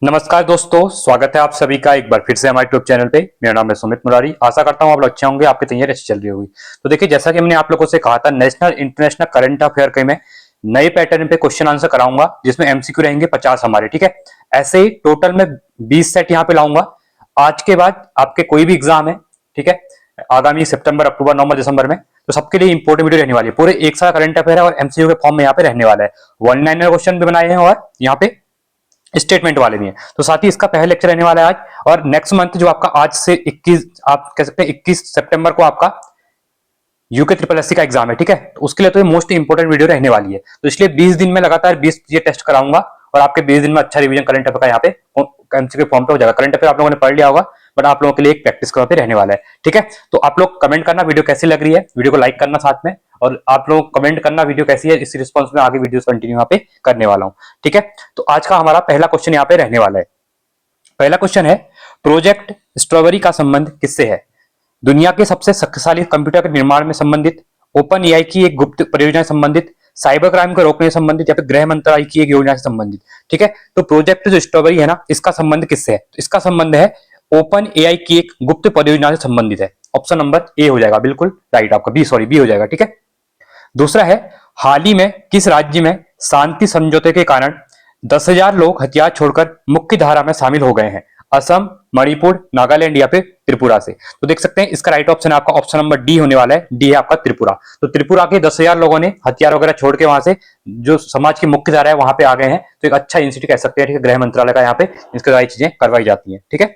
नमस्कार दोस्तों, स्वागत है आप सभी का एक बार फिर से हमारे यूट्यूब चैनल पे। मेरा नाम है सुमित मुरारी। आशा करता हूँ आप लोग अच्छे होंगे, आपकी तैयारी अच्छी चल रही होगी। तो देखिए, जैसा कि हमने आप लोगों से कहा था, नेशनल इंटरनेशनल करंट अफेयर के मैं नए पैटर्न पे क्वेश्चन आंसर कराऊंगा, जिसमें एमसीक्यू रहेंगे 50 हमारे। ठीक है, ऐसे ही टोटल में 20 सेट यहाँ पे लाऊंगा। आज के बाद आपके कोई भी एग्जाम है, ठीक है, आगामी सितंबर, अक्टूबर, नवंबर, दिसंबर में, तो सबके लिए इंपोर्टेंट वीडियो रहने वाली है। पूरे एक साल करंट अफेयर है और एमसीक्यू के फॉर्म में यहाँ पे रहने वाला है। वन लाइनर क्वेश्चन भी बनाए हैं और यहाँ पे स्टेटमेंट वाले भी हैं। तो साथ ही इसका पहला लेक्चर रहने वाला है आज। और नेक्स्ट मंथ जो आपका आज से 21, आप कह सकते हैं 21 सितंबर को आपका यूके ट्रिपल एससी का एग्जाम है। ठीक है, तो उसके लिए तो ये मोस्ट इंपोर्टेंट वीडियो रहने वाली है। तो इसलिए 20 दिन में लगातार 20 ये टेस्ट कराऊंगा और आपके 20 दिन में अच्छा रिवीजन करंट अफेयर का यहाँ पे एमसीक्यू फॉर्म पे हो जाएगा। करंट अफेयर आप लोगों ने पढ़ लिया होगा, बट आप लोगों के लिए एक प्रैक्टिस का पे रहने वाला है। ठीक है, तो आप लोग कमेंट करना वीडियो कैसी लग रही है, वीडियो को लाइक करना साथ में, और आप लोग कमेंट करना वीडियो कैसी है। इस रिस्पॉन्स में आगे वीडियो कंटिन्यू यहाँ पे करने वाला हूँ। ठीक है, तो आज का हमारा पहला क्वेश्चन यहाँ पे रहने वाला है। पहला क्वेश्चन है, प्रोजेक्ट स्ट्रॉबेरी का संबंध किससे है? दुनिया के सबसे शक्तिशाली कंप्यूटर के निर्माण में संबंधित, ओपन एआई की एक गुप्त परियोजना से संबंधित, साइबर क्राइम को रोकने से संबंधित, या फिर गृह मंत्रालय की एक योजना से संबंधित। ठीक है, तो प्रोजेक्ट जो स्ट्रॉबेरी है ना, इसका संबंध किससे है? तो इसका संबंध है ओपन एआई की एक गुप्त परियोजना से संबंधित है। ऑप्शन नंबर ए हो जाएगा, बिल्कुल राइट आपका। बी हो जाएगा। ठीक है, दूसरा है, हाल ही में किस राज्य में शांति समझौते के कारण 10,000 लोग हथियार छोड़कर मुख्य धारा में शामिल हो गए हैं? असम, मणिपुर, नागालैंड या फिर त्रिपुरा से? तो देख सकते हैं इसका राइट ऑप्शन है आपका ऑप्शन नंबर डी होने वाला है। डी है आपका त्रिपुरा। तो त्रिपुरा के 10,000 लोगों ने हथियार वगैरह छोड़ के वहां से जो समाज की मुख्य धारा है वहां पे आ गए हैं। तो एक अच्छा इंस्टीट्यूट कह सकते हैं, ठीक है, गृह मंत्रालय का, यहाँ पे इसके सारी चीजें करवाई जाती है। ठीक है,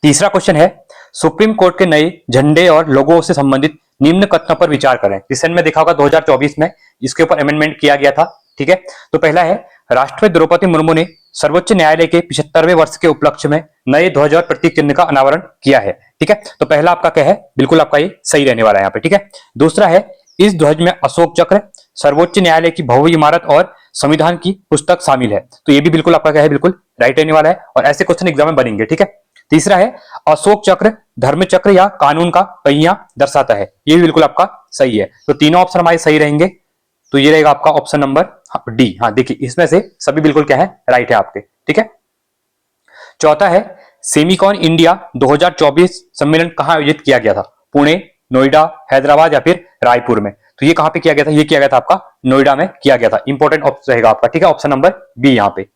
तीसरा क्वेश्चन है, सुप्रीम कोर्ट के नए झंडे और लोगों से संबंधित निम्न कथनों पर विचार करें। रिसेंट में देखा होगा 2024 में इसके ऊपर अमेंडमेंट किया गया था। ठीक है, तो पहला है, राष्ट्रपति द्रौपदी मुर्मू ने सर्वोच्च न्यायालय के 75वें वर्ष के उपलक्ष्य में नए ध्वज और प्रतीक चिन्ह का अनावरण किया है। ठीक है, तो पहला आपका क्या है, बिल्कुल आपका ये सही रहने वाला है यहाँ पे। ठीक है, दूसरा है, इस ध्वज में अशोक चक्र, सर्वोच्च न्यायालय की भव्य इमारत और संविधान की पुस्तक शामिल है। तो ये भी बिल्कुल आपका क्या है, बिल्कुल राइट रहने वाला है, और ऐसे क्वेश्चन एग्जाम में बनेंगे। ठीक है, तीसरा है, अशोक चक्र धर्म चक्र या कानून का पहिया दर्शाता है। ये भी बिल्कुल आपका सही है। तो तीनों ऑप्शन हमारे सही रहेंगे। तो ये रहेगा आपका ऑप्शन नंबर डी। हाँ, देखिए इसमें से सभी बिल्कुल क्या है, राइट है आपके। ठीक है, चौथा है, सेमिकॉन इंडिया 2024 सम्मेलन कहां आयोजित किया गया था? पुणे, नोएडा, हैदराबाद या फिर रायपुर में? तो ये कहां पे किया गया था? ये किया गया था आपका नोएडा में किया गया था। इंपॉर्टेंट ऑप्शन रहेगा आपका। ठीक है, ऑप्शन नंबर बी यहाँ पे।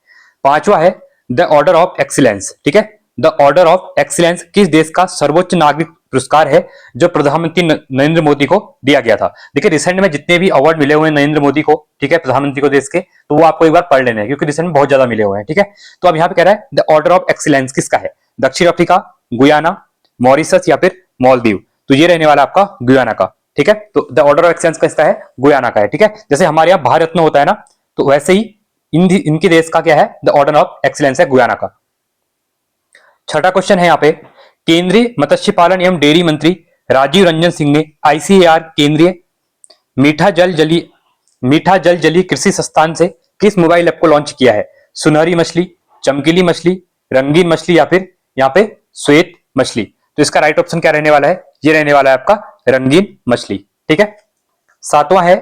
पांचवा है, द ऑर्डर ऑफ एक्सीलेंस। ठीक है, द ऑर्डर ऑफ एक्सीलेंस किस देश का सर्वोच्च नागरिक पुरस्कार है जो प्रधानमंत्री नरेंद्र मोदी को दिया गया था? देखिए, रिसेंट में जितने भी अवार्ड मिले हुए हैं नरेंद्र मोदी को, ठीक है, प्रधानमंत्री को देश के, तो वो आपको एक बार पढ़ लेने हैं, क्योंकि रिसेंट में बहुत ज्यादा मिले हुए हैं। ठीक है, तो अब यहाँ पे कह रहा है द ऑर्डर ऑफ एक्सीलेंस किसका है? दक्षिण अफ्रीका, गुयाना, मॉरिशस या फिर मालदीव? तो ये रहने वाला आपका गुयाना का। ठीक है, तो द ऑर्डर ऑफ एक्सीलेंस किसका है? गुयाना का है। ठीक है, जैसे हमारे यहाँ भारत रत्न होता है ना, तो वैसे ही इनके देश का क्या है, द ऑर्डर ऑफ एक्सीलेंस है गुयाना का। छठा क्वेश्चन है यहाँ पे, केंद्रीय मत्स्य पालन एवं डेयरी मंत्री राजीव रंजन सिंह ने आईसीएआर केंद्रीय मीठा जल जलीय कृषि संस्थान से किस मोबाइल ऐप को लॉन्च किया है? सुनहरी मछली, चमकीली मछली, रंगीन मछली या फिर यहाँ पे श्वेत मछली? तो इसका राइट ऑप्शन क्या रहने वाला है? ये रहने वाला है आपका रंगीन मछली। ठीक है, सातवां है,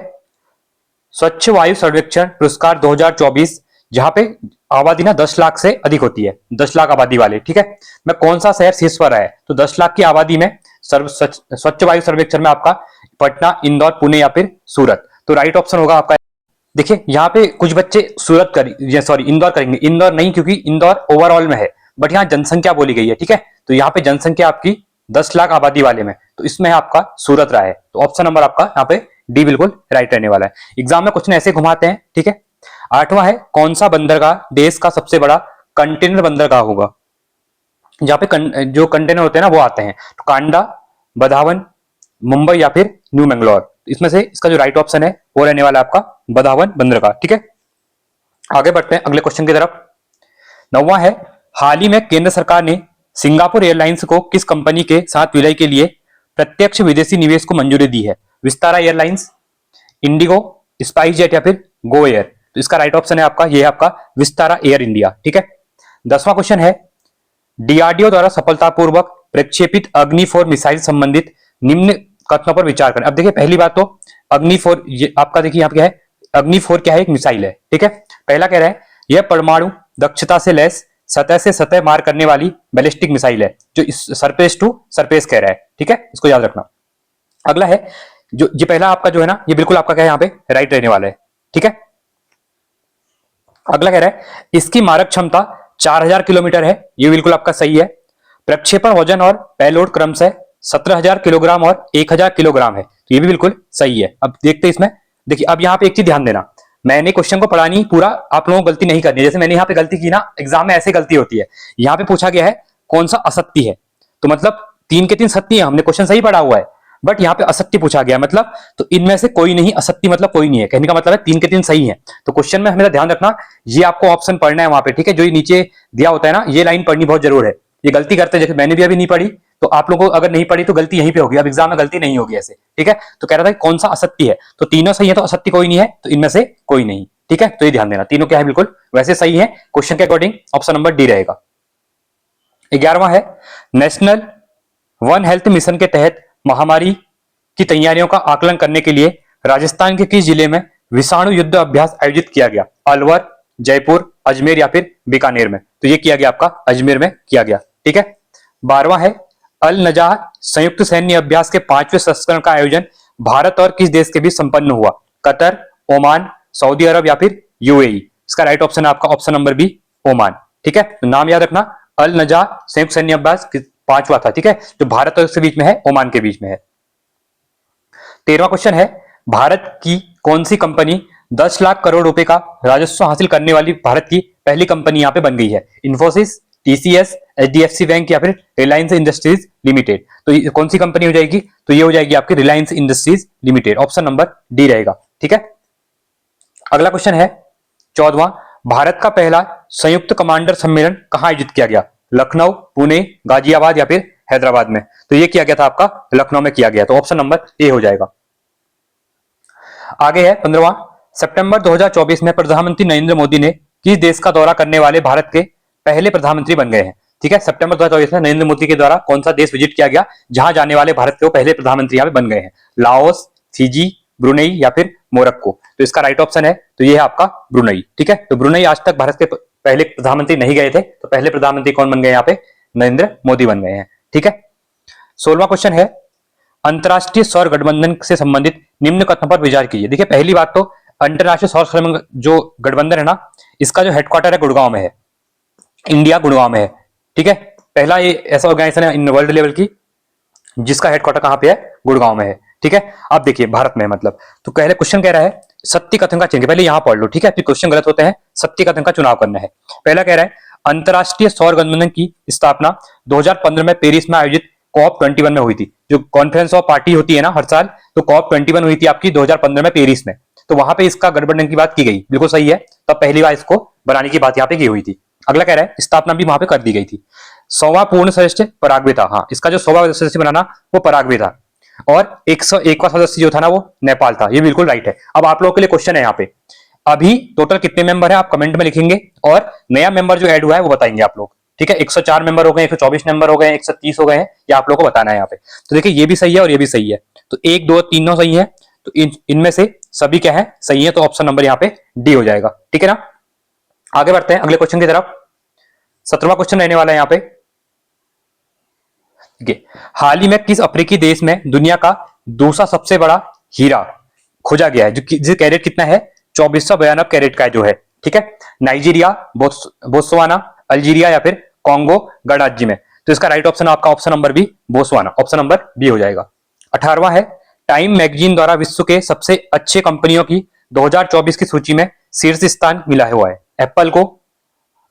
स्वच्छ वायु सर्वेक्षण पुरस्कार 2024, जहां पे आबादी ना 10 लाख से अधिक होती है, 10 लाख आबादी वाले, ठीक है, मैं कौन सा शहर शीर्ष पर है? तो 10 लाख की आबादी में स्वच्छ वायु सर्वेक्षण में आपका पटना, इंदौर, पुणे या फिर सूरत? तो राइट ऑप्शन होगा आपका, देखिए यहाँ पे कुछ बच्चे सूरत इंदौर करेंगे। इंदौर नहीं, क्योंकि इंदौर ओवरऑल में है, बट यहाँ जनसंख्या बोली गई है। ठीक है, तो यहाँ पे जनसंख्या आपकी 10 लाख आबादी वाले में, तो इसमें आपका सूरत रहा है। तो ऑप्शन नंबर आपका यहाँ पे डी बिल्कुल राइट रहने वाला है। एग्जाम में क्वेश्चन ऐसे घुमाते हैं। ठीक है, आठवां है, कौन सा बंदरगाह देश का सबसे बड़ा कंटेनर बंदरगाह होगा? जहां पे जो कंटेनर होते हैं ना वो आते हैं, तो कांडा, बदावन, मुंबई या फिर न्यू मैंगलोर? इसमें से इसका जो राइट ऑप्शन है वो रहने वाला है आपका बदावन बंदरगाह। ठीक है, आगे बढ़ते हैं अगले क्वेश्चन की तरफ। नौवां है, हाल ही में केंद्र सरकार ने सिंगापुर एयरलाइंस को किस कंपनी के साथ विलय के लिए प्रत्यक्ष विदेशी निवेश को मंजूरी दी है? Vistara airlines, Indigo, spice jet या फिर गो एयर? तो इसका राइट ऑप्शन है आपका, ये है आपका विस्तारा एयर इंडिया। ठीक है, 10वां क्वेश्चन है, डीआरडीओ द्वारा सफलतापूर्वक प्रक्षेपित अग्नि 4 मिसाइल संबंधित निम्न कथनों पर विचार करें। अब देखिए, पहली बात तो अग्नि 4 ये आपका देखिए यहाँ पे क्या है, अग्नि 4 क्या है? एक मिसाइल है। ठीक है, पहला कह रहा है, यह परमाणु दक्षता से लैस सतह से सतह मार करने वाली बैलिस्टिक मिसाइल है, जो सरफेस टू सरफेस कह रहा है, ठीक है, इसको याद रखना। अगला है जो ये पहला आपका जो है ना, ये बिल्कुल आपका क्या है यहाँ पे राइट रहने वाला है, ठीक है। अगला कह रहा है इसकी मारक क्षमता 4000 किलोमीटर है, ये बिल्कुल आपका सही है। प्रक्षेपण वजन और पेलोड क्रमशः 17000 किलोग्राम और 1000 किलोग्राम है, तो ये भी बिल्कुल सही है। अब देखते हैं इसमें, देखिए अब यहाँ पे एक चीज ध्यान देना, मैंने क्वेश्चन को पढ़ा नहीं पूरा, आप लोगों को गलती नहीं करनी है। जैसे मैंने यहाँ पे गलती की ना, एग्जाम में ऐसे गलती होती है। यहाँ पे पूछा गया है कौन सा असत्य है, तो मतलब 3 के 3 सत्य है, हमने क्वेश्चन सही पढ़ा हुआ है, बट यहाँ पे असत्य पूछा गया, मतलब तो इनमें से कोई नहीं, असत्य मतलब कोई नहीं है, कहने का मतलब है 3 के 3 सही है। तो क्वेश्चन में हमेशा ध्यान रखना, ये आपको ऑप्शन पढ़ना है वहां पे, ठीक है, जो ये नीचे दिया होता है ना, ये लाइन पढ़नी बहुत जरूर है। ये गलती करते हैं, जैसे मैंने भी अभी नहीं पढ़ी, तो आप लोगों को अगर नहीं पढ़ी तो गलती यहीं पे होगी, अब एग्जाम में गलती नहीं होगी ऐसे, ठीक है। तो कह रहा था कौन सा असत्य है, तो तीनों सही है, तो असत्य कोई नहीं है, तो इनमें से कोई नहीं, ठीक है। तो ये ध्यान देना, तीनों क्या है बिल्कुल वैसे सही है, क्वेश्चन के अकॉर्डिंग ऑप्शन नंबर डी रहेगा। 11वां है नेशनल वन हेल्थ मिशन के तहत महामारी की तैयारियों का आकलन करने के लिए राजस्थान के किस जिले में विषाणु युद्ध अभ्यास आयोजित किया गया? अलवर, जयपुर, अजमेर या फिर बीकानेर में? तो ये किया गया आपका अजमेर में किया गया, ठीक है। 12वां है अल नजाह संयुक्त सैन्य अभ्यास के 5वें संस्करण का आयोजन भारत और किस देश के बीच संपन्न हुआ? कतर, ओमान, सऊदी अरब या फिर यूएई? इसका राइट ऑप्शन है आपका ऑप्शन नंबर बी, ओमान, ठीक है। तो नाम याद रखना, अल नजाह संयुक्त सैन्य अभ्यास 5वां था, ठीक है, जो भारत और उसके बीच में है, ओमान के बीच में है। 13वां क्वेश्चन है भारत की कौन सी कंपनी 10 लाख करोड़ रुपए का राजस्व हासिल करने वाली भारत की पहली कंपनी यहां पे बन गई है? इंफोसिस, टीसीएस, एचडीएफसी बैंक या फिर रिलायंस इंडस्ट्रीज लिमिटेड? तो ये कौन सी कंपनी हो जाएगी? तो ये हो जाएगी आपकी Reliance industries limited, option number D रहेगा, ठीक है। अगला क्वेश्चन है 14वां, भारत का पहला संयुक्त कमांडर सम्मेलन कहां आयोजित किया गया? लखनऊ, पुणे, गाजियाबाद या फिर हैदराबाद में? तो ये किया गया था आपका लखनऊ में किया गया, तो ऑप्शन नंबर ए हो जाएगा। आगे है 15वां, सितंबर 2024 में प्रधानमंत्री नरेंद्र मोदी ने किस देश का दौरा करने वाले भारत के पहले प्रधानमंत्री बन गए हैं? ठीक है, सितंबर 2024 में नरेंद्र मोदी के द्वारा कौन सा देश विजिट किया गया जहां जाने वाले भारत के वो पहले प्रधानमंत्री यहां पे बन गए हैं? लाओस, फिजी, ब्रुनेई या फिर मोरक्को? तो इसका राइट ऑप्शन है, तो ये है आपका ब्रुनेई, ठीक है। तो ब्रुनेई आज तक भारत के पहले प्रधानमंत्री नहीं गए थे, तो पहले प्रधानमंत्री कौन बन गए यहाँ पे? नरेंद्र मोदी बन गए हैं, ठीक है। 16वां क्वेश्चन है अंतरराष्ट्रीय सौर गठबंधन से संबंधित निम्न कथनों पर विचार कीजिए। देखिए पहली बात तो अंतरराष्ट्रीय सौर जो गठबंधन है ना, इसका जो हेडक्वार्टर है गुड़गांव में है, इंडिया गुड़गांव में है, ठीक है। पहला ये ऐसा ऑर्गेनाइजेशन है इन वर्ल्ड लेवल की जिसका हेडक्वार्टर कहां पे है? गुड़गांव में है, ठीक है। आप देखिए भारत में मतलब, तो पहले क्वेश्चन कह रहा है सत्य कथन का चयन, पहले यहां पढ़ लो, ठीक है, फिर क्वेश्चन गलत होते हैं, सत्य कथन का चुनाव करना है। पहला कह रहा है अंतरराष्ट्रीय सौर गठबंधन की स्थापना 2015 में पेरिस में आयोजित COP21 में हुई थी। जो कॉन्फ्रेंस ऑफ पार्टी होती है ना हर साल, तो COP21 हुई थी आपकी 2015 में पेरिस में, तो वहां पे इसका गठबंधन की बात की गई, बिल्कुल सही है। तब पहली बार इसको बनाने की बात यहाँ पे की हुई थी। अगला कह रहा है स्थापना भी वहां पे कर दी गई थी। 100वां पूर्ण सदस्य पराग्वे था, हाँ, इसका जो 100वां सदस्य बनाना वो पराग्वे था, और 101वां सदस्य जो था ना वो नेपाल था, ये बिल्कुल राइट है। अब आप लोगों के लिए क्वेश्चन है यहाँ पे, अभी टोटल कितने मेंबर है आप कमेंट में लिखेंगे, और नया मेंबर जो ऐड हुआ है वो बताएंगे आप लोग, ठीक है। 104 मेंबर हो गए, 124 मेंबर हो गए, 130 हो गए हैं, ये आप लोग को बताना है यहाँ पे। तो देखिए ये भी सही है और ये भी सही है, तो 1 2 3 सही है, तो इनमें से सभी क्या है? सही है, तो ऑप्शन नंबर यहाँ पे डी हो जाएगा, ठीक है ना। आगे बढ़ते हैं अगले क्वेश्चन की तरफ। 17वां क्वेश्चन रहने वाला है यहाँ पे, ठीक है। हाल ही में किस अफ्रीकी देश में दुनिया का दूसरा सबसे बड़ा हीरा खोजा गया है, जो कैरेट कितना है? 2492 कैरेट का जो है, ठीक है। नाइजीरिया, बोत्सवाना, अल्जीरिया या फिर कॉन्गो गणराज्य में? तो इसका राइट ऑप्शन आपका option number B, Botswana, option number B हो जाएगा। 18वां है टाइम मैगजीन द्वारा विश्व के सबसे अच्छे कंपनियों की 2024 की सूची में शीर्ष स्थान मिला हुआ है? एप्पल को,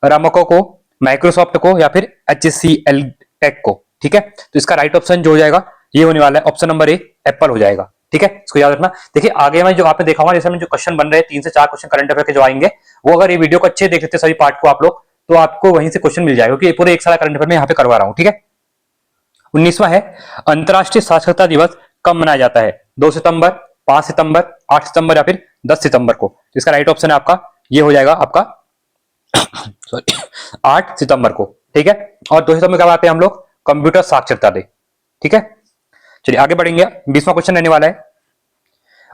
रामको को, माइक्रोसॉफ्ट को या फिर HCL टेक को? ठीक है, तो इसका राइट ऑप्शन जो हो जाएगा ये होने वाला है ऑप्शन नंबर ए, एप्पल हो जाएगा, ठीक है। इसको याद रखना। देखिए आगे मैं जो आपने देखा हुआ, जैसे में जो क्वेश्चन बन रहे हैं 3 से 4 क्वेश्चन करंट अफेयर के जो आएंगे, वो अगर ये वीडियो को अच्छे देख लेते सभी पार्ट को आप लोग, तो आपको वहीं से क्वेश्चन मिल जाएगा, क्योंकि पूरे एक साल करंट अफेयर में यहाँ पे करवा रहा हूँ, ठीक है। 19वां है अंतरराष्ट्रीय साक्षरता दिवस कब मनाया जाता है? 2 सितंबर, 5 सितंबर, 8 सितंबर या फिर 10 सितंबर को? इसका राइट ऑप्शन है आपका ये हो जाएगा आपका सॉरी 8 सितंबर को, ठीक है। और 2 सितंबर कब आते हैं हम लोग? कंप्यूटर साक्षरता डे, ठीक है। चलिए आगे बढ़ेंगे। 20वां क्वेश्चन रहने वाला है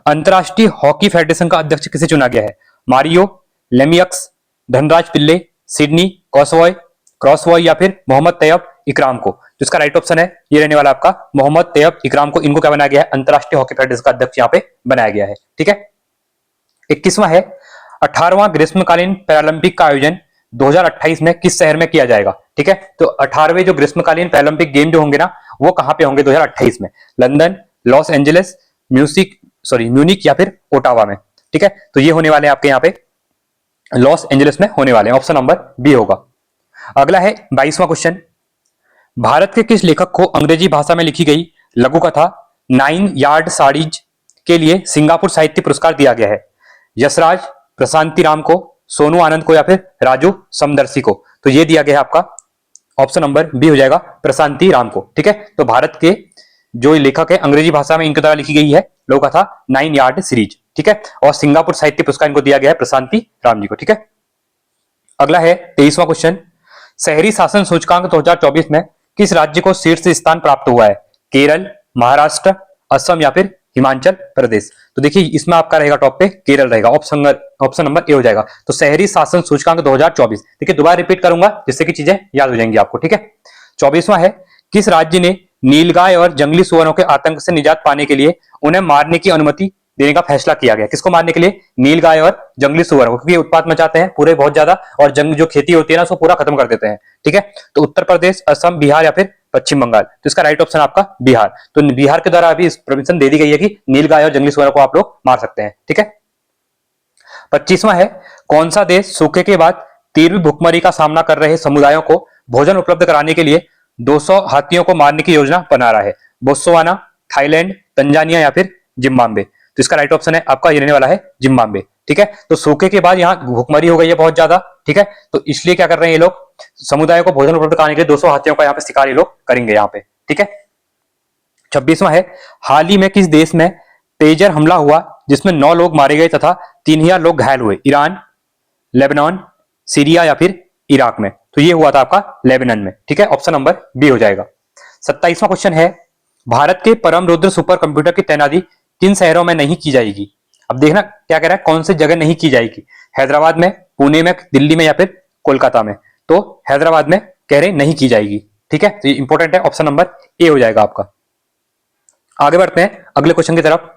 अंतरराष्ट्रीय हॉकी फेडरेशन का अध्यक्ष किसे चुना गया है? मारियो लेमियक्स, धनराज पिल्ले, सिडनी क्रॉसवॉय क्रॉसवॉय या फिर मोहम्मद तैयब इकराम को। तो इसका राइट ऑप्शन है ये रहने वाला आपका मोहम्मद तैयब इकराम को। इनको क्या बनाया गया है, अंतरराष्ट्रीय हॉकी फेडरेशन का अध्यक्ष यहाँ पे बनाया गया है। ठीक है। 21वां है 18वां ग्रीष्मकालीन पैरालंपिक का आयोजन 2028 में किस शहर में किया जाएगा। ठीक है। तो 18वें जो ग्रीष्मकालीन पैरालंपिक गेम जो होंगे ना वो कहां पे होंगे 2028 में, लंदन, लॉस एंजलिस, म्यूनिक या फिर ओटावा में। ठीक है। तो ये होने वाले हैं आपके यहाँ पे लॉस एंजलिस में होने वाले हैं। ऑप्शन नंबर बी होगा। अगला है 22वां क्वेश्चन, भारत के किस लेखक को अंग्रेजी भाषा में लिखी गई लघु कथा 9 यार्ड साड़ीज के लिए सिंगापुर साहित्य पुरस्कार दिया गया है। यशराज, प्रशांति राम को, सोनू आनंद को या फिर राजू समदर्शी को। तो ये दिया गया है आपका ऑप्शन नंबर बी हो जाएगा प्रशांति राम को। ठीक है। तो भारत के जो लेखक है अंग्रेजी भाषा में इनके द्वारा लिखी गई है लघु कथा 9 यार्ड सीरीज। ठीक है। और सिंगापुर साहित्य पुरस्कार इनको दिया गया है प्रशांति राम जी को। ठीक है। अगला है 23वां क्वेश्चन, शहरी शासन सूचकांक 2024 में किस राज्य को शीर्ष स्थान प्राप्त हुआ है, केरल, महाराष्ट्र, असम या फिर हिमाचल प्रदेश। तो देखिए इसमें आपका रहेगा टॉप पे केरल रहेगा। ऑप्शन नंबर ए हो जाएगा। तो शहरी शासन सूचकांक 2024, देखिए दोबारा रिपीट करूंगा जिससे कि चीजें याद हो जाएंगी आपको। ठीक है। 24वां है, किस राज्य ने नीलगाय और जंगली सुअरों के आतंक से निजात पाने के लिए उन्हें मारने की अनुमति देने का फैसला किया गया। किसको मारने के लिए, नीलगाय और जंगली सुअरों को, क्योंकि ये उत्पात मचाते हैं पूरे बहुत ज्यादा और जंग जो खेती होती है ना उसको पूरा खत्म कर देते हैं। ठीक है। तो उत्तर प्रदेश, असम, बिहार या फिर पश्चिम बंगाल। तो इसका राइट ऑप्शन आपका बिहार। तो बिहार के द्वारा अभी इस परमिशन दे दी गई है कि नीलगाय और जंगली सुअरों को आप लोग मार सकते हैं। ठीक है। 25वां है, कौन सा देश सूखे के बाद तीव्र भुखमरी का सामना कर रहे समुदायों को भोजन उपलब्ध कराने के लिए 200 हाथियों को मारने की योजना बना रहा है, बोत्सवाना, थाईलैंड, तंजानिया या फिर जिम्बाब्वे। तो इसका राइट ऑप्शन है आपका ये रहने वाला है जिम्बाब्वे। ठीक है। तो सूखे के बाद यहाँ भुखमरी हो गई है बहुत ज्यादा। ठीक है। तो इसलिए क्या कर रहे हैं ये लोग, समुदाय को भोजन उपलब्ध कराने के लिए 200 हाथियों का यहाँ पे शिकार ये लोग करेंगे यहाँ पे। ठीक है। 26वां है, हाल ही में किस देश में तेजर हमला हुआ जिसमें 9 लोग मारे गए तथा 3000 लोग घायल हुए, ईरान, लेबनान, सीरिया या फिर इराक में। तो ये हुआ था आपका लेबनान में। ठीक है। ऑप्शन नंबर बी हो जाएगा। 27वां क्वेश्चन है, भारत के परम रुद्र सुपर कंप्यूटर की तैनाती किन शहरों में नहीं की जाएगी। अब देखना क्या कह रहा है, कौन सी जगह नहीं की जाएगी, हैदराबाद में, पुणे में, दिल्ली में या फिर कोलकाता में। तो हैदराबाद में कह रहे नहीं की जाएगी। ठीक है। तो ये इंपॉर्टेंट है, ऑप्शन नंबर ए हो जाएगा आपका। आगे बढ़ते हैं अगले क्वेश्चन की तरफ।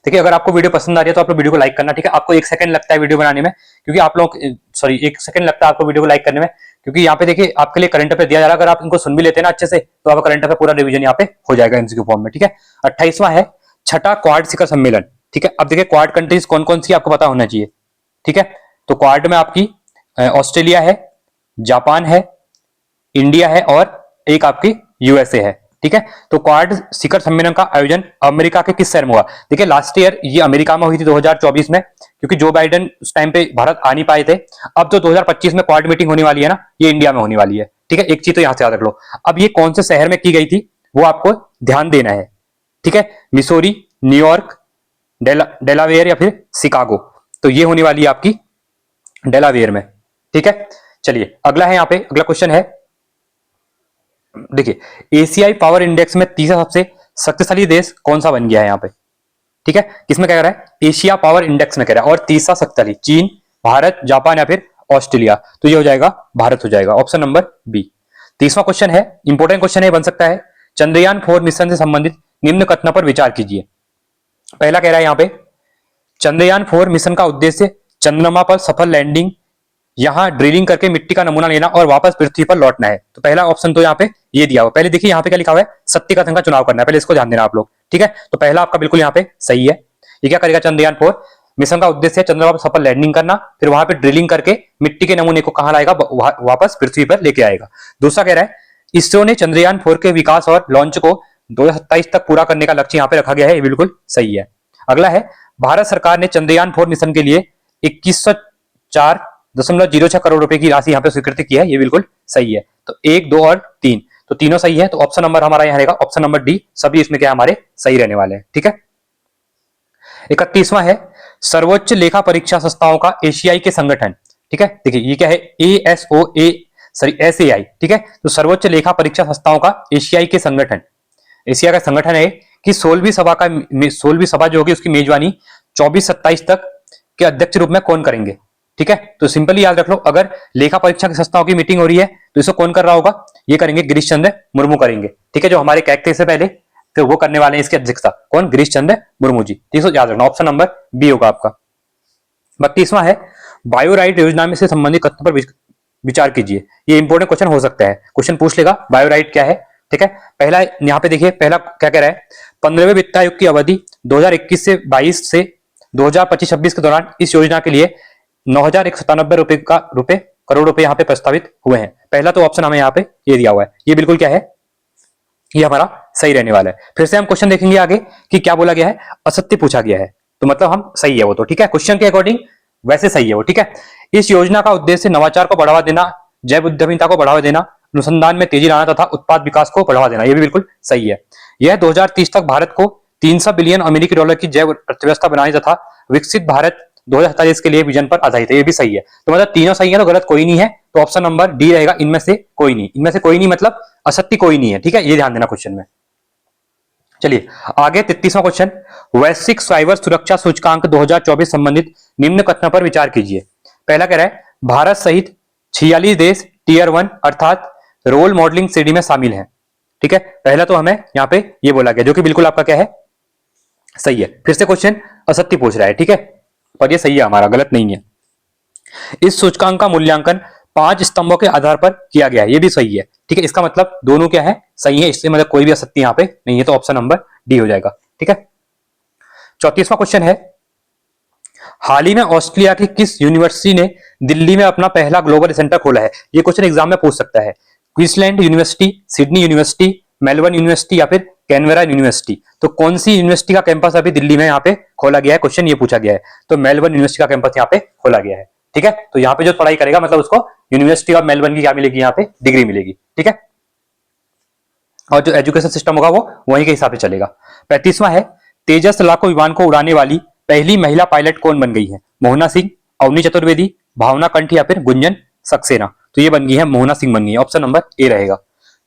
देखिए अगर आपको वीडियो पसंद आ रही है तो आप लोग वीडियो को लाइक करना। ठीक है। आपको 1 सेकंड लगता है वीडियो बनाने में, क्योंकि आप लोग 1 सेकंड लगता है आपको वीडियो को लाइक करने में, क्योंकि यहाँ पे देखिए आपके लिए करंट अफेयर दिया जा रहा है। अगर आप इनको सुन भी लेते हैं ना अच्छे से तो आपका करंट अफेयर पूरा रिवीजन यहाँ पे हो जाएगा एमसीक्यू फॉर्म में। ठीक है। 28वां है, छठा क्वाड शिखर सम्मेलन। ठीक है। अब देखिए क्वाड कंट्रीज कौन कौन सी आपको पता होना चाहिए। ठीक है। तो क्वाड में आपकी ऑस्ट्रेलिया है, जापान है, इंडिया है और एक आपकी यूएसए है। ठीक है। तो क्वाड शिखर सम्मेलन का आयोजन अमेरिका के किस शहर में हुआ। देखिए लास्ट ईयर ये अमेरिका में हुई थी 2024 में, क्योंकि जो बाइडेन उस टाइम पे भारत आ नहीं पाए थे। अब तो 2025 में क्वाड मीटिंग होने वाली है ना, ये इंडिया में होने वाली है। ठीक है। एक चीज तो यहां से याद रख लो। अब ये कौन से शहर में की गई थी वो आपको ध्यान देना है। ठीक है। मिसोरी, न्यूयॉर्क, डेलावेयर या फिर शिकागो। तो ये होने वाली है आपकी डेलावेयर में। ठीक है। चलिए अगला है, यहाँ पे अगला क्वेश्चन है, देखिए एशियाई पावर इंडेक्स में तीसरा सबसे शक्तिशाली देश कौन सा बन गया है यहाँ पे। ठीक है। किसमें क्या कह रहा है, एशिया पावर इंडेक्स में कह रहा है, और तीसरा शक्तिशाली चीन, भारत, जापान या फिर ऑस्ट्रेलिया। तो ये हो जाएगा भारत हो जाएगा, ऑप्शन नंबर बी। 30वां क्वेश्चन है, इंपॉर्टेंट क्वेश्चन है, बन सकता है, चंद्रयान 4 मिशन से संबंधित निम्न कथनों पर विचार कीजिए। पहला कह रहा है यहाँ पे, चंद्रयान 4 मिशन का उद्देश्य चंद्रमा पर सफल लैंडिंग, यहां ड्रिलिंग करके मिट्टी का नमूना लेना और वापस पृथ्वी पर लौटना है। तो पहला ऑप्शन तो यहाँ पे ये दिया हुआ। पहले देखिए यहाँ पे क्या लिखा हुआ है, सत्य कथन का चुनाव करना है, पहले इसको ध्यान देना आप लोग। ठीक है। तो पहला आपका बिल्कुल यहाँ पे सही है। ये क्या करेगा, चंद्रयान 4 मिशन का उद्देश्य है चंद्रमा पर सफल लैंडिंग करना, फिर वहां पे ड्रिलिंग करके मिट्टी के नमूने को कहां लाएगा, वापस पृथ्वी पर लेके आएगा। दूसरा कह रहा है, इसरो ने चंद्रयान 4 के विकास और लॉन्च को 2027 तक पूरा करने का लक्ष्य यहाँ पे रखा गया है। ये बिल्कुल सही है। अगला है, भारत सरकार ने चंद्रयान 4 मिशन के लिए 2104.06 करोड़ रुपए की राशि यहाँ पे स्वीकृति की है। ये बिल्कुल सही है। तो 1, 2 और 3 तो तीनों सही है। तो ऑप्शन नंबर हमारा यहाँ रहेगा ऑप्शन नंबर डी। सभी इसमें क्या हमारे सही रहने वाले हैं। ठीक है। 31वां है, सर्वोच्च लेखा परीक्षा संस्थाओं का एशियाई के संगठन। ठीक है। देखिए ये क्या है, SAI। ठीक है। तो सर्वोच्च लेखा परीक्षा संस्थाओं का एशियाई के संगठन, एशिया का संगठन है कि 16वीं सभा जो होगी उसकी मेजबानी 24-27 तक के अध्यक्ष रूप में कौन करेंगे। ठीक है, तो सिंपली याद रख लो, अगर लेखा परीक्षा की संस्थाओं की मीटिंग हो रही है तो इसको कौन कर रहा होगा, ये करेंगे गिरीश चंद्र मुर्मू करेंगे, ठीक है, जो हमारे कैग से पहले, तो वो करने वाले हैं इसकी अध्यक्षता कौन, गिरीश चंद्र मुर्मू जी। ठीक है, याद रखना ऑप्शन नंबर बी होगा आपका। 32वां है बायो राइट योजना में से संबंधित कथन पर विचार कीजिए। ये इंपॉर्टेंट क्वेश्चन हो सकता है, क्वेश्चन पूछ लेगा बायो राइट क्या है। ठीक है, पहला यहाँ पे देखिए, पहला क्या कह रहा है, 15वें वित्त आयोग की अवधि 2021 से 22 से 2025-26 के दौरान इस योजना के लिए 9,197 करोड़ रुपए यहाँ पे प्रस्तावित हुए हैं। पहला तो ऑप्शन हमें यहाँ पे ये दिया हुआ है, ये बिल्कुल क्या है, ये हमारा सही रहने वाला है। फिर से हम क्वेश्चन देखेंगे आगे कि क्या बोला गया है, असत्य पूछा गया है, तो मतलब हम सही है वो, तो ठीक है, क्वेश्चन के अकॉर्डिंग वैसे सही है वो। ठीक है, इस योजना का उद्देश्य नवाचार को बढ़ावा देना, जैव उद्यमिता को बढ़ावा देना, अनुसंधान में तेजी लाना तथा उत्पाद विकास को बढ़ावा देना, यह भी बिल्कुल सही है। यह 2030 तक भारत को 300 बिलियन अमेरिकी डॉलर की जैव अर्थव्यवस्था बनाने तथा विकसित भारत 2047 के लिए विजन पर आधारित है, ये भी सही है। तो मतलब तीनों सही है, तो गलत कोई नहीं है, तो ऑप्शन नंबर डी रहेगा, इनमें से कोई नहीं, इनमें से कोई नहीं मतलब असत्य कोई नहीं है। ठीक है, ये ध्यान देना क्वेश्चन में। चलिए आगे 33वां क्वेश्चन, वैश्विक साइबर सुरक्षा सूचकांक 2024 संबंधित निम्न कथनों पर विचार कीजिए। पहला कह रहा है भारत सहित 46 देश टीयर 1 अर्थात रोल मॉडलिंग श्रेणी में शामिल हैं। ठीक है, पहला तो हमें यहाँ पे ये बोला गया, जो कि बिल्कुल आपका क्या है, सही है। फिर से क्वेश्चन असत्य पूछ रहा है, ठीक है, पर ये सही है हमारा, गलत नहीं है। इस सूचकांक का मूल्यांकन 5 स्तंभों के आधार पर किया गया है, ये भी सही है। ठीक है, इसका मतलब दोनों क्या है, सही है, इससे मतलब कोई भी असत्य यहाँ पे नहीं है, तो ऑप्शन नंबर डी हो जाएगा। ठीक है, 34वां क्वेश्चन है, हाल ही में ऑस्ट्रेलिया की किस यूनिवर्सिटी ने दिल्ली में अपना पहला ग्लोबल सेंटर खोला है। ये क्वेश्चन एग्जाम में पूछ सकता है, Queensland university, Sydney university, Melbourne university या फिर कैनबरा यूनिवर्सिटी। तो कौन सी यूनिवर्सिटी का कैंपस अभी दिल्ली में यहाँ पे खोला गया है, क्वेश्चन ये पूछा गया है, तो मेलबर्न यूनिवर्सिटी का कैंपस यहाँ पे खोला गया है। ठीक है, तो यहाँ पे जो पढ़ाई करेगा मतलब उसको यूनिवर्सिटी ऑफ मेलबर्न की क्या मिलेगी, यहाँ पे डिग्री मिलेगी। ठीक है, और जो एजुकेशन सिस्टम होगा वो वहीं के हिसाब से चलेगा। 35वां है, तेजस लड़ाकू विमान को उड़ाने वाली पहली महिला पायलट कौन बन गई है, मोहना सिंह, अवनी चतुर्वेदी, भावना कंठ या फिर गुंजन सक्सेना। तो ये बन गई है, मोहना सिंह बन गई है, ऑप्शन नंबर ए रहेगा।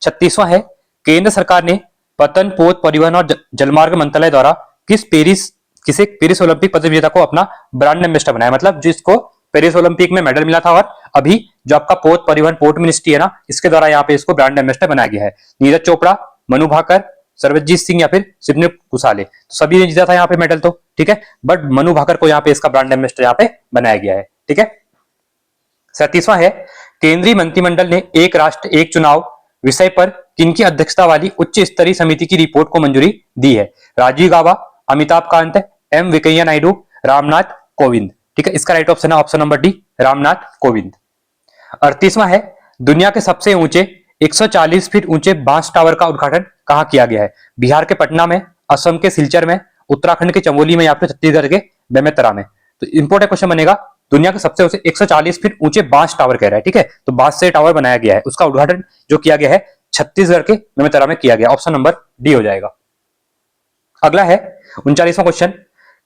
36वां है, केंद्र सरकार ने पतन पोत परिवहन और जलमार्ग मंत्रालय द्वारा किसे पेरिस ओलंपिक पदक विजेता को अपना ब्रांड एम्बेसडर बनाया, मतलब जिसको पेरिस ओलंपिक में मेडल मिला था, और अभी जो आपका पोत परिवहन पोर्ट मिनिस्ट्री है ना, इसके द्वारा यहाँ पे इसको ब्रांड एम्बेसडर बनाया गया है। नीरज चोपड़ा, मनु भाकर, सर्वजीत सिंह या फिर शिवने कुसाले, तो सभी ने जीता था यहाँ पे मेडल, तो ठीक है, बट मनु भाकर को यहाँ पे इसका ब्रांड एम्बेसडर यहाँ पे बनाया गया है। ठीक है, 37वां है, केंद्रीय मंत्रिमंडल ने एक राष्ट्र एक चुनाव विषय पर किनकी अध्यक्षता वाली उच्च स्तरीय समिति की रिपोर्ट को मंजूरी दी है, राजीव गाबा, अमिताभ कांत, एम वेंकैया नायडू, रामनाथ कोविंद। ठीक है, इसका राइट ऑप्शन है option number D, Ramnath Kovind. 38वां है, दुनिया के सबसे ऊंचे 140 फीट ऊंचे बांस टावर का उद्घाटन कहां किया गया है, बिहार के पटना में, असम के सिलचर में, उत्तराखंड के चमोली में या फिर छत्तीसगढ़ के बेमेतरा में। तो इंपोर्टेंट क्वेश्चन बनेगा, दुनिया के सबसे ऊंचे 140 फीट ऊंचे बांस टावर कह रहा है। ठीक है, तो बांस से टावर बनाया गया है, उसका उद्घाटन जो किया गया है छत्तीसगढ़ के बेमेतरा में किया गया, ऑप्शन नंबर डी हो जाएगा। अगला है 39वां क्वेश्चन,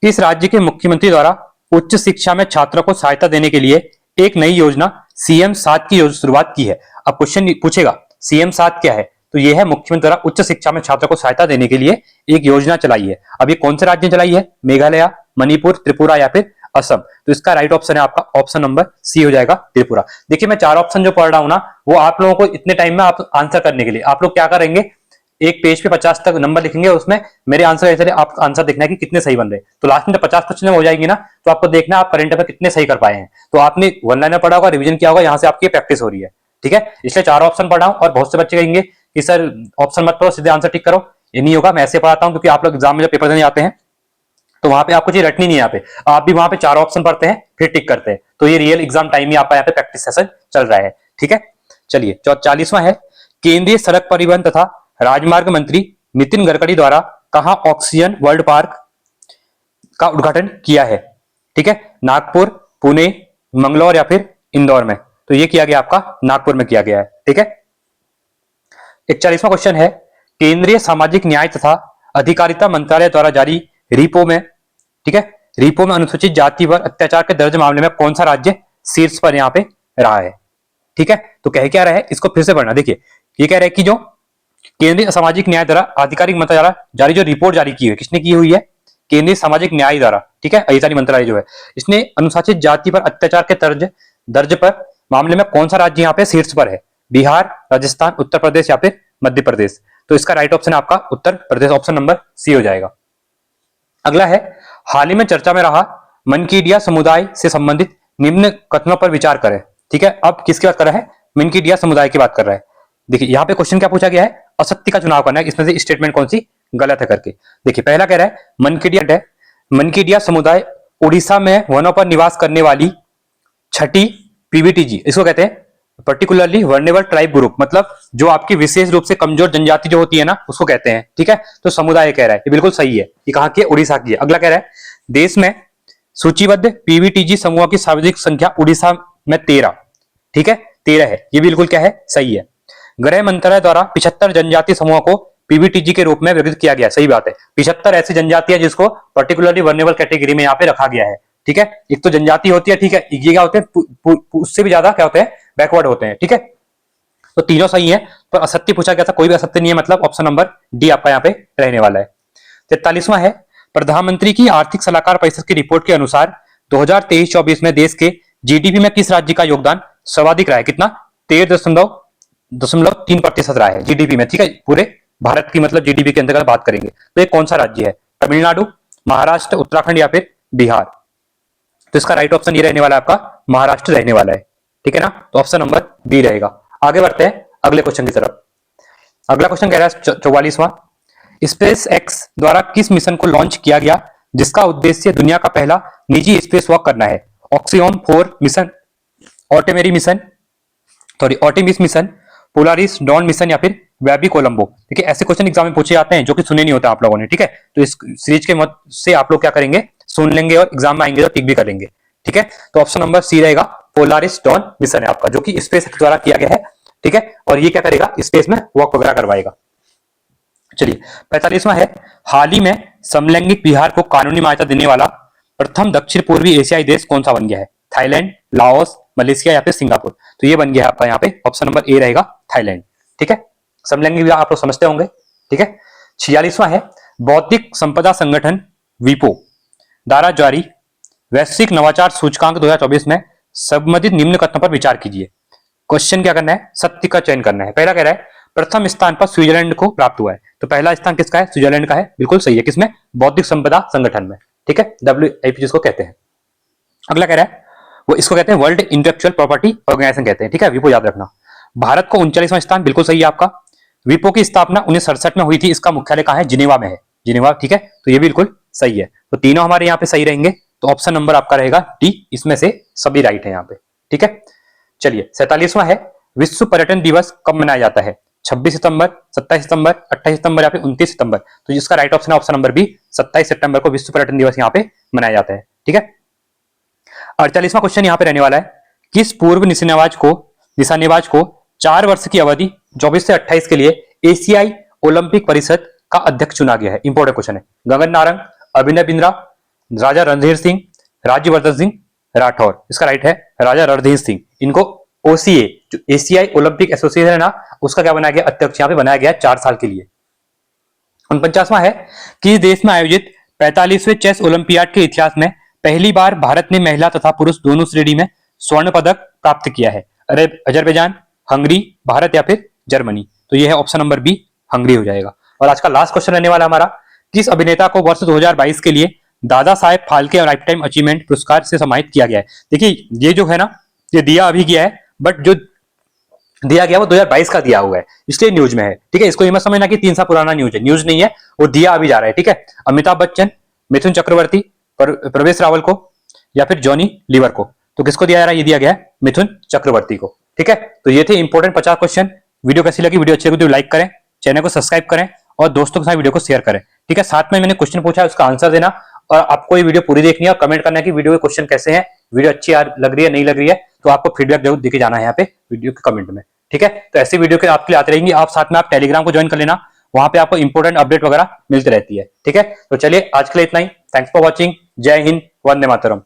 किस राज्य के मुख्यमंत्री द्वारा उच्च शिक्षा में छात्रों को सहायता देने के लिए एक नई योजना सीएम 7 की शुरुआत की है। अब क्वेश्चन पूछेगा सीएम 7 क्या है, तो यह है मुख्यमंत्री द्वारा उच्च शिक्षा में छात्रों को सहायता देने के लिए एक योजना चलाई है। अब ये कौन से राज्य ने चलाई है, मेघालय, मणिपुर, त्रिपुरा या फिर असम। तो इसका राइट ऑप्शन है आपका ऑप्शन नंबर सी हो जाएगा, त्रिपुरा। देखिए मैं 4 ऑप्शन जो पढ़ रहा हूं ना, वो आप लोगों को इतने टाइम में आप आंसर करने के लिए आप लोग क्या करेंगे, एक पेज पे 50 तक नंबर लिखेंगे, उसमें मेरे आंसर ऐसे आप आंसर देखना है कि कितने सही बन रहे। तो लास्ट में जब 50 क्वेश्चन हो जाएंगे ना, तो आपको देखना आप करंट अफेयर कितने सही कर पाए हैं। तो आपने वन लाइनर पढ़ा होगा, रिवीजन किया होगा, यहाँ से आपकी प्रैक्टिस हो रही है। ठीक है, इसलिए 4 ऑप्शन पढ़ा हूं, और बहुत से बच्चे कहेंगे कि सर ऑप्शन मत पढ़ो, सीधे आंसर टिक करो। ये नहीं होगा, मैं ऐसे पढ़ाता हूँ, क्योंकि आप लोग एग्जाम में जब पेपर देने जाते हैं तो वहां पे आपको चीज रटनी नहीं है, यहाँ पे आप भी वहां पे 4 ऑप्शन पढ़ते हैं फिर टिक करते हैं। तो ये रियल एग्जाम टाइम में आपका यहाँ पे प्रैक्टिस सेशन चल रहा है। ठीक है, चलिए 40वां है, केंद्रीय सड़क परिवहन तथा राजमार्ग मंत्री नितिन गडकरी द्वारा कहां ऑक्सीजन वर्ल्ड पार्क का उद्घाटन किया है। ठीक है, नागपुर, पुणे, मंगलौर या फिर इंदौर में। तो ये किया गया आपका नागपुर में किया गया है। ठीक है, 41वां क्वेश्चन है, केंद्रीय सामाजिक न्याय तथा अधिकारिता मंत्रालय द्वारा जारी रिपो में, ठीक है, रिपो में अनुसूचित जाति पर अत्याचार के दर्ज मामले में कौन सा राज्य शीर्ष पर यहाँ पे रहा है। ठीक है, तो कह क्या रहा है, इसको फिर से पढ़ना। देखिए ये कह रहा है कि जो केंद्रीय सामाजिक न्याय द्वारा आधिकारिक मंत्रालय द्वारा जारी जो रिपोर्ट जारी की है, किसने की हुई है, केंद्रीय सामाजिक न्याय द्वारा, ठीक है, आयुषानी मंत्रालय जो है, इसने अनुसूचित जाति पर अत्याचार के दर्ज पर मामले में कौन सा राज्य यहाँ पे शीर्ष पर है? बिहार, राजस्थान, उत्तर प्रदेश या फिर मध्य प्रदेश? तो इसका राइट ऑप्शन आपका Uttar Pradesh, option number C हो जाएगा। अगला है, हाल ही में चर्चा में रहा मनकीडिया समुदाय से संबंधित निम्न कथनों पर विचार करें। ठीक है, अब किसकी बात कर रहा है? मनकीडिया समुदाय की बात कर रहा है। देखिए यहाँ पे क्वेश्चन क्या पूछा गया है? असत्य का चुनाव करना है, इसमें से स्टेटमेंट कौन सी गलत है करके। देखिए पहला कह रहा है मनकीडिया समुदाय उड़ीसा में वनों पर निवास करने वाली छठी पीवीटीजी, इसको कहते हैं पर्टिकुलरली वर्नेबल ट्राइब ग्रुप, मतलब जो आपकी विशेष रूप से कमजोर जनजाति जो होती है ना, उसको कहते हैं। ठीक है, तो समुदाय कह रहा है, ये बिल्कुल सही है। ये कहां की है? उड़ीसा की है। अगला कह रहा है, देश में सूचीबद्ध पीवीटीजी समूह की सार्वजनिक संख्या उड़ीसा में 13, ठीक है 13 है, ये बिल्कुल क्या है? सही है। गृह मंत्रालय द्वारा 75 जनजातीय समूहों को पीवीटीजी के रूप में वर्गीकृत किया गया, सही बात है। 75 ऐसी जनजाति है जिसको पर्टिकुलरली वर्नेबल कैटेगरी में यहाँ पे रखा गया है। ठीक है, एक तो जनजाति होती है, ठीक है, ये क्या होते हैं? उससे भी ज्यादा क्या होते हैं? बैकवर्ड होते हैं। ठीक है, तो तीनों सही है, पर असत्य पूछा गया था, कोई भी असत्य नहीं है, मतलब ऑप्शन नंबर डी आपका यहाँ पे रहने वाला है। 43वां है, प्रधानमंत्री की आर्थिक सलाहकार परिषद की रिपोर्ट के अनुसार 2023-24 में देश के जीडीपी में किस राज्य का योगदान सर्वाधिक रहा है? कितना? 13.3% रहा है जीडीपी में। ठीक है, पूरे भारत की मतलब जीडीपी के अंतर्गत बात करेंगे तो ये कौन सा राज्य है? तमिलनाडु, महाराष्ट्र, उत्तराखंड या फिर बिहार? तो इसका राइट ऑप्शन ये रहने वाला है आपका महाराष्ट्र रहने वाला है। ठीक है ना, तो ऑप्शन नंबर बी रहेगा। आगे बढ़ते हैं अगले क्वेश्चन की तरफ। अगला क्वेश्चन कह रहा है 44वां, स्पेस एक्स द्वारा किस मिशन को लॉन्च किया गया जिसका उद्देश्य दुनिया का पहला निजी स्पेस वॉक करना है? Axiom 4 mission, Artemis mission, Polaris Dawn mission या फिर वेबी कोलंबो? देखिए ऐसे क्वेश्चन एग्जाम में पूछे जाते हैं जो कि सुने नहीं होते आप लोगों ने। ठीक है, तो इस सीरीज के मत से आप लोग क्या करेंगे? सुन लेंगे और एग्जाम में आएंगे तो टिक भी करेंगे। ठीक है, तो ऑप्शन नंबर सी रहेगा, पोलारिस डॉन मिशन है आपका, जो कि स्पेस एक्स द्वारा किया गया है। ठीक है, और ये क्या करेगा? स्पेस में वॉक वगैरह करवाएगा। चलिए 45वां है, हाल ही में समलैंगिक विवाह को कानूनी मान्यता देने वाला प्रथम दक्षिण पूर्वी एशियाई देश कौन सा बन गया है? थाईलैंड, लाओस, मलेशिया या फिर सिंगापुर? तो ये बन गया है आपका यहाँ पे ऑप्शन नंबर ए रहेगा, थाईलैंड। ठीक है, समलैंगिक विवाह आप लोग समझते होंगे। ठीक है, 46वां है, बौद्धिक संपदा संगठन वीपो द्वारा जारी वैश्विक नवाचार सूचकांक 2024 में संबंधित निम्न कथनों पर विचार कीजिए। क्वेश्चन क्या करना है? सत्य का चयन करना है। पहला कह रहा है प्रथम स्थान पर स्विट्जरलैंड को प्राप्त हुआ है, तो पहला स्थान किसका है? स्विट्जरलैंड का है, बिल्कुल सही है। किसमें? बौद्धिक संपदा संगठन में। ठीक है, WIP जिसको कहते हैं। अगला कह रहा है, वो इसको कहते हैं वर्ल्ड इंटेलेक्चुअल प्रॉपर्टी ऑर्गेनाइजेशन कहते हैं। ठीक है, वीपो याद रखना। भारत को 39वां स्थान, बिल्कुल सही है आपका। वीपो की स्थापना 1967 में हुई थी, इसका मुख्यालय कहां है? जिनेवा में है, जिनेवा। ठीक है, तो ये बिल्कुल सही है। तो तीनों हमारे यहाँ पे सही रहेंगे, तो ऑप्शन नंबर आपका रहेगा डी, इसमें से सभी राइट है यहाँ पे। ठीक है, चलिए 47वां है, विश्व पर्यटन दिवस कब मनाया जाता है? 26 सितंबर, 27 सितंबर, 28 सितंबर या फिर 29 सितंबर? तो जिसका राइट ऑप्शन है ऑप्शन नंबर बी, 27 सितंबर को विश्व पर्यटन दिवस यहाँ पे मनाया जाता है। ठीक है, 48वां क्वेश्चन यहाँ पे रहने वाला है, किस पूर्व निशानेबाज को 4 वर्ष की अवधि 24 से 28 के लिए एशियाई ओलंपिक परिषद का अध्यक्ष चुना गया है? इंपॉर्टेंट क्वेश्चन है। गगन नारंग, अभिनव बिंद्रा, राजा रणधीर सिंह, राज्यवर्धन सिंह राठौर? इसका राइट है राजा रणधीर सिंह। इनको ओसीए जो एशियाई ओलंपिक एसोसिएशन है ना, उसका क्या बनाया गया? अध्यक्ष यहाँ पे बनाया गया 4 साल के लिए। 49वां है, किस देश में आयोजित 45वें चेस ओलंपियाड के इतिहास में पहली बार भारत ने महिला तथा पुरुष दोनों श्रेणी में स्वर्ण पदक प्राप्त किया है? अरे अजरबैजान, हंगरी, भारत या फिर जर्मनी? तो ये है ऑप्शन नंबर बी, हंगरी हो जाएगा। और आज का लास्ट क्वेश्चन रहने वाला हमारा, किस अभिनेता को वर्ष 2022 के लिए Dada Saheb Phalke life time achievement पुरस्कार से सम्मानित किया गया है? देखिए ये जो है ना, ये दिया अभी गया है, बट जो दिया गया वो 2022 का दिया हुआ है, इसलिए न्यूज में है। ठीक है, इसको ये मत समझना कि 3 साल पुराना न्यूज है, न्यूज नहीं है, वो दिया अभी जा रहा है। ठीक है, अमिताभ बच्चन, मिथुन चक्रवर्ती, प्रवेश रावल को या फिर जॉनी लीवर को? तो किसको दिया जा रहा है? ये दिया गया है मिथुन चक्रवर्ती को। ठीक है, तो ये थे इंपॉर्टेंट 50 क्वेश्चन। वीडियो कैसी लगी? वीडियो अच्छी लगी तो लाइक करें, चैनल को सब्सक्राइब करें और दोस्तों के साथ वीडियो को शेयर करें। ठीक है, साथ में मैंने क्वेश्चन पूछा है उसका आंसर देना, और आपको ये वीडियो पूरी देखनी है और कमेंट करना है कि वीडियो के क्वेश्चन कैसे हैं, वीडियो अच्छी लग रही है नहीं लग रही है, तो आपको फीडबैक जरूर देके जाना है यहाँ पे वीडियो के कमेंट में। ठीक है, तो ऐसी वीडियो के आपके लिए आती रहेंगी। आप साथ में आप टेलीग्राम को ज्वाइन कर लेना, वहां पे आपको इंपॉर्टेंट अपडेट वगैरह मिलती रहती है। ठीक है, तो चलिए आज के लिए इतना ही। Thanks for watching. जय हिंद, वंदे मातरम।